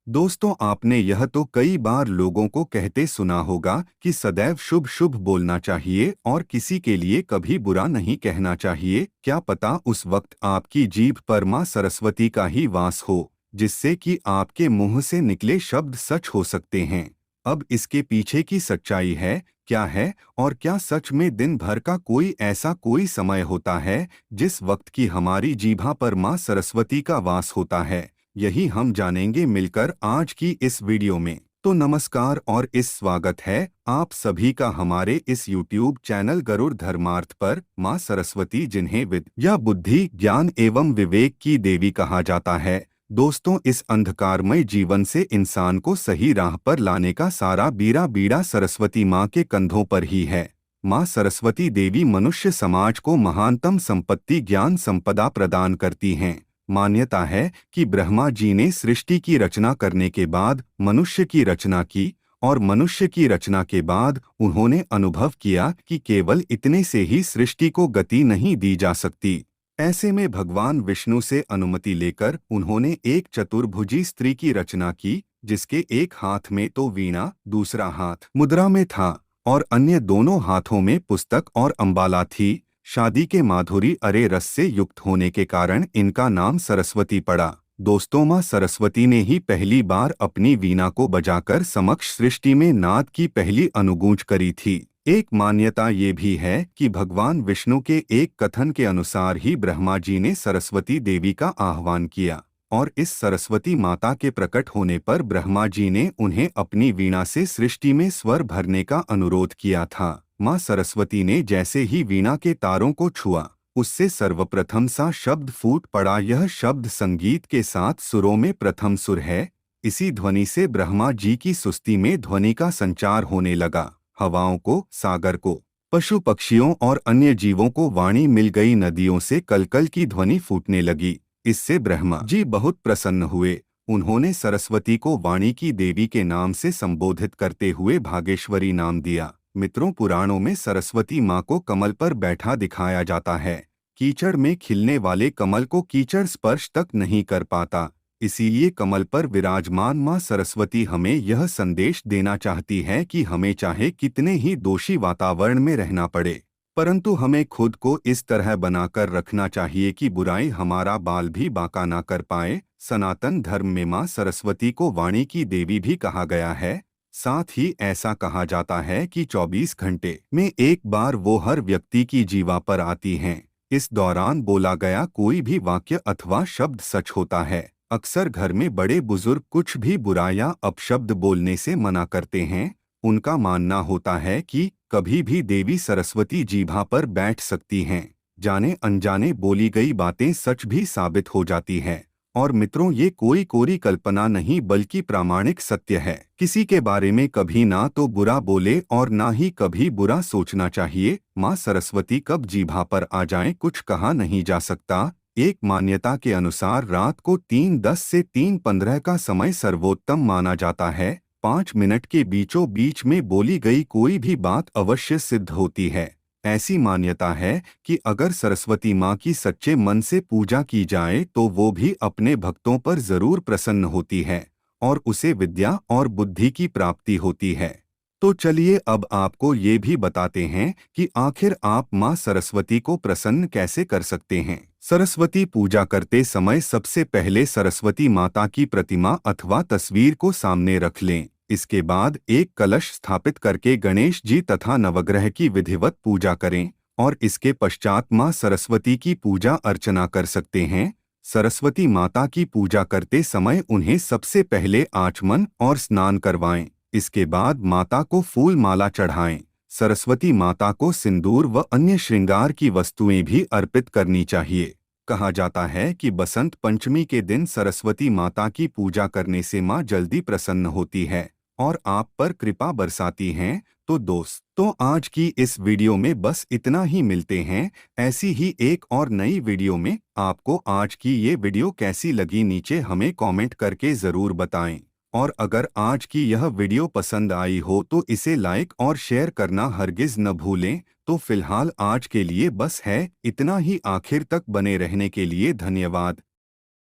दोस्तों, आपने यह तो कई बार लोगों को कहते सुना होगा कि सदैव शुभ शुभ बोलना चाहिए और किसी के लिए कभी बुरा नहीं कहना चाहिए। क्या पता उस वक्त आपकी जीभ पर मां सरस्वती का ही वास हो, जिससे कि आपके मुंह से निकले शब्द सच हो सकते हैं। अब इसके पीछे की सच्चाई है क्या है, और क्या सच में दिन भर का कोई समय होता है जिस वक्त की हमारी जीभा पर मां सरस्वती का वास होता है। यही हम जानेंगे मिलकर आज की इस वीडियो में। तो नमस्कार और इस स्वागत है आप सभी का हमारे इस YouTube चैनल गरुड़ धर्मार्थ पर। मां सरस्वती, जिन्हें विद्या, बुद्धि, ज्ञान एवं विवेक की देवी कहा जाता है। दोस्तों, इस अंधकारमय जीवन से इंसान को सही राह पर लाने का सारा बीड़ा सरस्वती मां के कंधों पर ही है। मां सरस्वती देवी मनुष्य समाज को महानतम संपत्ति ज्ञान संपदा प्रदान करती हैं। मान्यता है कि ब्रह्मा जी ने सृष्टि की रचना करने के बाद मनुष्य की रचना की, और मनुष्य की रचना के बाद उन्होंने अनुभव किया कि केवल इतने से ही सृष्टि को गति नहीं दी जा सकती। ऐसे में भगवान विष्णु से अनुमति लेकर उन्होंने एक चतुर्भुजी स्त्री की रचना की, जिसके एक हाथ में तो वीणा, दूसरा हाथ मुद्रा में था और अन्य दोनों हाथों में पुस्तक और अंबाला थी। शादी के माधुरी अरे रस से युक्त होने के कारण इनका नाम सरस्वती पड़ा। दोस्तों, मां सरस्वती ने ही पहली बार अपनी वीणा को बजाकर समक्ष सृष्टि में नाद की पहली अनुगूंज करी थी। एक मान्यता ये भी है कि भगवान विष्णु के एक कथन के अनुसार ही ब्रह्मा जी ने सरस्वती देवी का आह्वान किया, और इस सरस्वती माता के प्रकट होने पर ब्रह्मा जी ने उन्हें अपनी वीणा से सृष्टि में स्वर भरने का अनुरोध किया था। मां सरस्वती ने जैसे ही वीणा के तारों को छुआ, उससे सर्वप्रथम सा शब्द फूट पड़ा। यह शब्द संगीत के 7 सुरों में प्रथम सुर है। इसी ध्वनि से ब्रह्मा जी की सुस्ति में ध्वनि का संचार होने लगा। हवाओं को, सागर को, पशु पक्षियों और अन्य जीवों को वाणी मिल गई। नदियों से कलकल की ध्वनि फूटने लगी। इससे ब्रह्मा जी बहुत प्रसन्न हुए। उन्होंने सरस्वती को वाणी की देवी के नाम से संबोधित करते हुए भागेश्वरी नाम दिया। मित्रों, पुराणों में सरस्वती माँ को कमल पर बैठा दिखाया जाता है। कीचड़ में खिलने वाले कमल को कीचड़ स्पर्श तक नहीं कर पाता। इसीलिए कमल पर विराजमान माँ सरस्वती हमें यह संदेश देना चाहती है कि हमें चाहे कितने ही दोषी वातावरण में रहना पड़े, परंतु हमें खुद को इस तरह बनाकर रखना चाहिए कि बुराई हमारा बाल भी बांका ना कर पाए। सनातन धर्म में माँ सरस्वती को वाणी की देवी भी कहा गया है। साथ ही ऐसा कहा जाता है कि 24 घंटे में एक बार वो हर व्यक्ति की जीवा पर आती हैं। इस दौरान बोला गया कोई भी वाक्य अथवा शब्द सच होता है। अक्सर घर में बड़े बुजुर्ग कुछ भी बुरा या अपशब्द बोलने से मना करते हैं। उनका मानना होता है कि कभी भी देवी सरस्वती जीभा पर बैठ सकती हैं। जाने अनजाने बोली गई बातें सच भी साबित हो जाती हैं। और मित्रों, ये कोई कोरी कल्पना नहीं बल्कि प्रामाणिक सत्य है। किसी के बारे में कभी ना तो बुरा बोले और ना ही कभी बुरा सोचना चाहिए। माँ सरस्वती कब जीभा पर आ जाएं कुछ कहा नहीं जा सकता। एक मान्यता के अनुसार रात को 3:10 से 3:15 का समय सर्वोत्तम माना जाता है। 5 मिनट के बीचों बीच में बोली गई कोई भी बात अवश्य सिद्ध होती है। ऐसी मान्यता है कि अगर सरस्वती माँ की सच्चे मन से पूजा की जाए तो वो भी अपने भक्तों पर जरूर प्रसन्न होती है और उसे विद्या और बुद्धि की प्राप्ति होती है। तो चलिए अब आपको ये भी बताते हैं कि आखिर आप माँ सरस्वती को प्रसन्न कैसे कर सकते हैं। सरस्वती पूजा करते समय सबसे पहले सरस्वती माता की प्रतिमा अथवा तस्वीर को सामने रख लें। इसके बाद एक कलश स्थापित करके गणेश जी तथा नवग्रह की विधिवत पूजा करें और इसके पश्चात मां सरस्वती की पूजा अर्चना कर सकते हैं। सरस्वती माता की पूजा करते समय उन्हें सबसे पहले आचमन और स्नान करवाएं। इसके बाद माता को फूल माला चढ़ाएं। सरस्वती माता को सिंदूर व अन्य श्रृंगार की वस्तुएं भी अर्पित करनी चाहिए। कहा जाता है कि बसंत पंचमी के दिन सरस्वती माता की पूजा करने से मां जल्दी प्रसन्न होती है और आप पर कृपा बरसाती हैं। तो दोस्तों, आज की इस वीडियो में बस इतना ही। मिलते हैं ऐसी ही एक और नई वीडियो में। आपको आज की ये वीडियो कैसी लगी नीचे हमें कमेंट करके ज़रूर बताएं। और अगर आज की यह वीडियो पसंद आई हो तो इसे लाइक और शेयर करना हरगिज़ न भूलें। तो फिलहाल आज के लिए बस है इतना ही। आखिर तक बने रहने के लिए धन्यवाद।